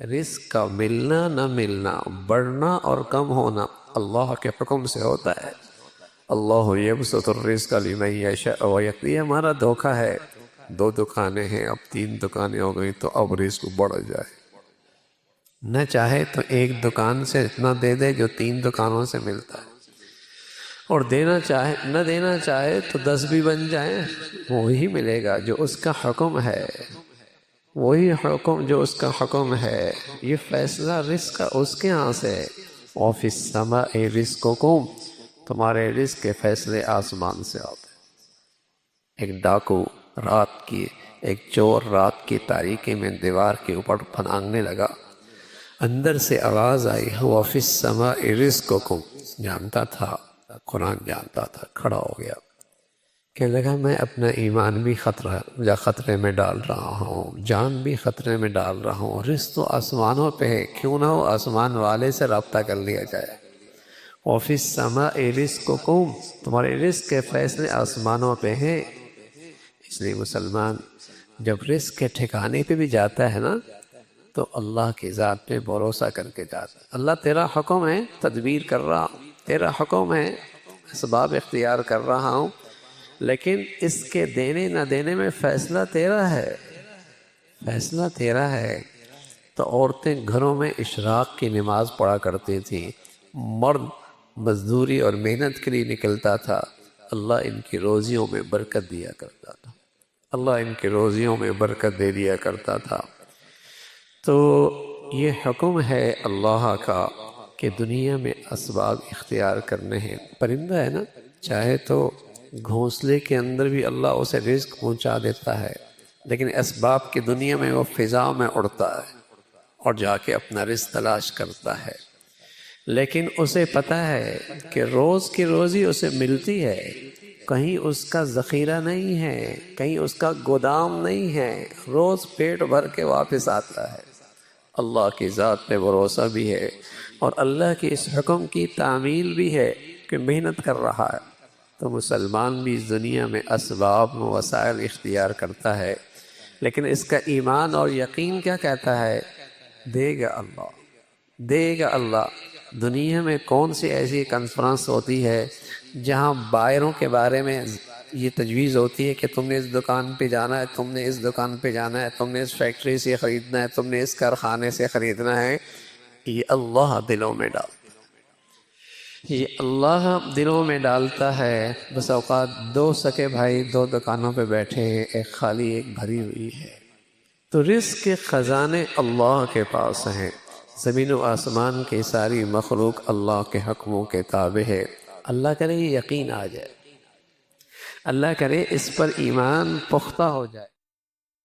رزق کا ملنا نہ ملنا، بڑھنا اور کم ہونا اللہ کے حکم سے ہوتا ہے۔ اللہ یبسط الرزق لمن یشاء ویقدر، یہ ہمارا دھوکہ ہے۔ 2 دکانیں ہیں، اب 3 دکانیں ہو گئی تو اب رزق بڑھ جائے۔ نہ چاہے تو ایک دکان سے اتنا دے دے جو 3 دکانوں سے ملتا ہے، اور دینا چاہے نہ دینا چاہے تو 10 بھی بن جائیں، وہی ملے گا جو اس کا حکم ہے، وہی حکم جو اس کا حکم ہے۔ یہ فیصلہ رزق کا اس کے ہاں سے ہے۔ وَفِي السَّمَاءِ رِزْقُكُمْ، تمہارے رزق کے فیصلے آسمان سے آتے ہیں۔ ایک ڈاکو رات کی، ایک چور رات کی تاریکی میں دیوار کے اوپر پھنانگنے لگا، اندر سے آواز آئی وَفِي السَّمَاءِ رِزْقُكُمْ، جانتا تھا، قرآن جانتا تھا، کھڑا ہو گیا، کہنے لگا میں اپنا ایمان بھی خطرے میں ڈال رہا ہوں، جان بھی خطرے میں ڈال رہا ہوں، رزق تو آسمانوں پہ ہے، کیوں نہ ہو آسمان والے سے رابطہ کر لیا جائے۔ وَفِي السَّمَاءِ رِزْقُكُمْ، تمہارے رزق کے فیصلے آسمانوں پہ ہیں۔ اس لیے مسلمان جب رزق کے ٹھکانے پہ بھی جاتا ہے نا تو اللہ کی ذات پہ بھروسہ کر کے جاتا ہے۔ اللہ تیرا حکم ہے، تدبیر کر رہا ہوں، تیرا حکم ہے، اسباب اختیار کر رہا ہوں، لیکن اس کے دینے نہ دینے میں فیصلہ تیرا ہے، فیصلہ تیرا ہے۔ تو عورتیں گھروں میں اشراق کی نماز پڑھا کرتی تھیں، مرد مزدوری اور محنت کے لیے نکلتا تھا، اللہ ان کی روزیوں میں برکت دیا کرتا تھا، اللہ ان کی روزیوں میں برکت دے دیا کرتا تھا۔ تو یہ حکم ہے اللہ کا کہ دنیا میں اسباب اختیار کرنے ہیں۔ پرندہ ہے نا، چاہے تو گھونسلے کے اندر بھی اللہ اسے رزق پہنچا دیتا ہے، لیکن اسباب کی دنیا میں وہ فضا میں اڑتا ہے اور جا کے اپنا رزق تلاش کرتا ہے، لیکن اسے پتہ ہے کہ روز کی روزی اسے ملتی ہے، کہیں اس کا ذخیرہ نہیں ہے، کہیں اس کا گودام نہیں ہے، روز پیٹ بھر کے واپس آتا ہے۔ اللہ کی ذات پہ بھروسہ بھی ہے اور اللہ کے اس حکم کی تعمیل بھی ہے کہ محنت کر رہا ہے۔ تو مسلمان بھی اس دنیا میں اسباب و وسائل اختیار کرتا ہے، لیکن اس کا ایمان اور یقین کیا کہتا ہے؟ دے گا اللہ، دے گا اللہ۔ دنیا میں کون سی ایسی کانفرنس ہوتی ہے جہاں بائروں کے بارے میں یہ تجویز ہوتی ہے کہ تم نے اس دکان پہ جانا ہے، تم نے اس دکان پہ جانا ہے، تم نے اس فیکٹری سے خریدنا ہے، تم نے اس کارخانے سے خریدنا ہے؟ یہ اللہ دلوں میں ڈالتا ہے، یہ اللہ دلوں میں ڈالتا ہے۔ بس اوقات 2 سکے بھائی 2 دکانوں پہ بیٹھے ہیں، ایک خالی ایک بھری ہوئی ہے۔ تو رزق کے خزانے اللہ کے پاس ہیں، زمین و آسمان کی ساری مخلوق اللہ کے حکموں کے تابع ہے۔ اللہ کرے یہ یقین آ جائے، اللہ کرے اس پر ایمان پختہ ہو جائے۔